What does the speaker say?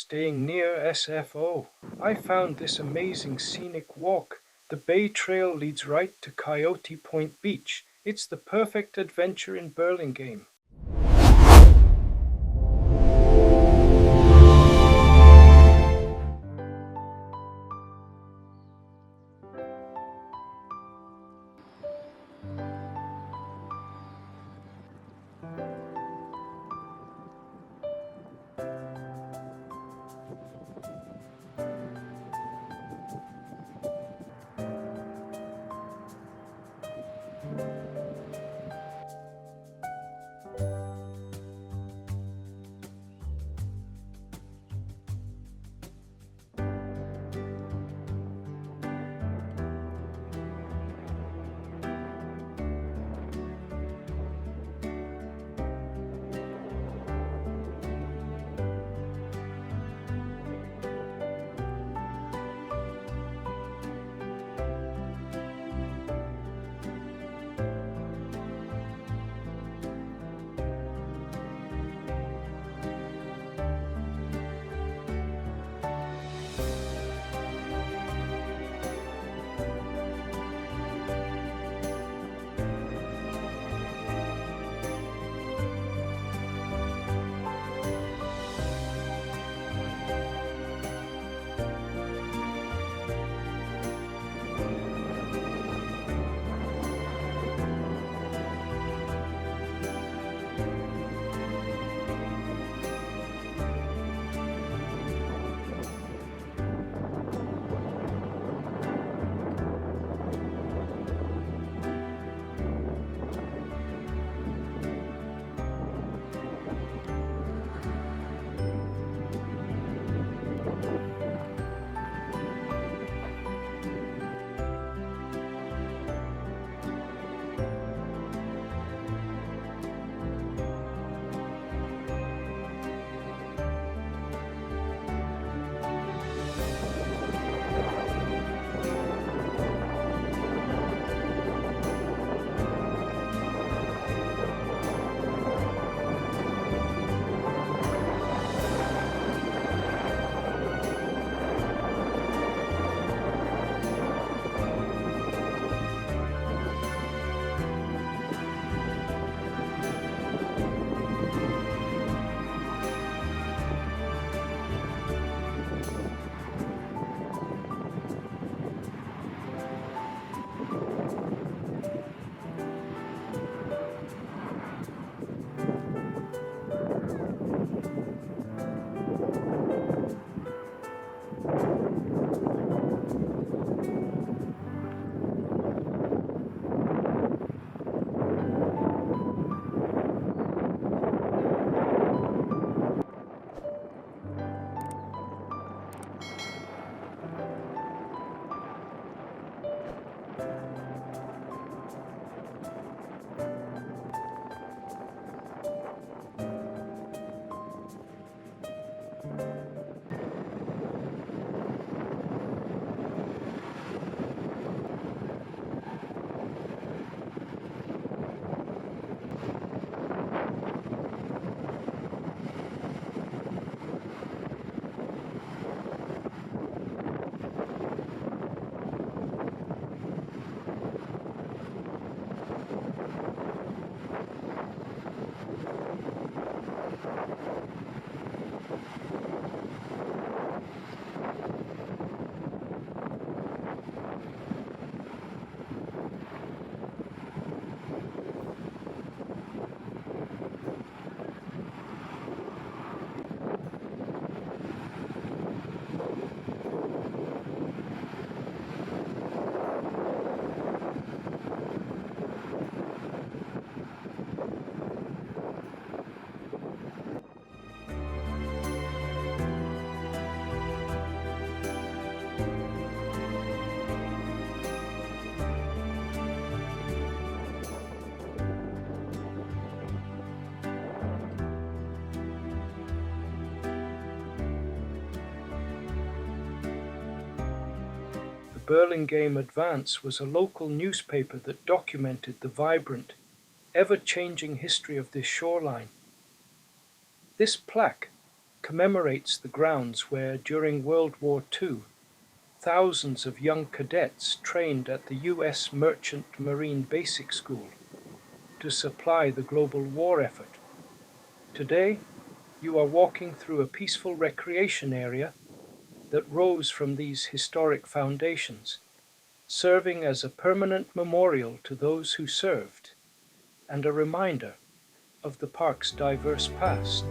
staying near SFO. I found this amazing scenic walk. The Bay Trail leads right to Coyote Point Beach. It's the perfect adventure in Burlingame. The Burlingame Advance was a local newspaper that documented the vibrant, ever-changing history of this shoreline. This plaque, commemorates the grounds where, during World War II, thousands of young cadets trained at the U.S. Merchant Marine Basic School to supply the global war effort. Today, you are walking through a peaceful recreation area that rose from these historic foundations, serving as a permanent memorial to those who served and a reminder of the park's diverse past.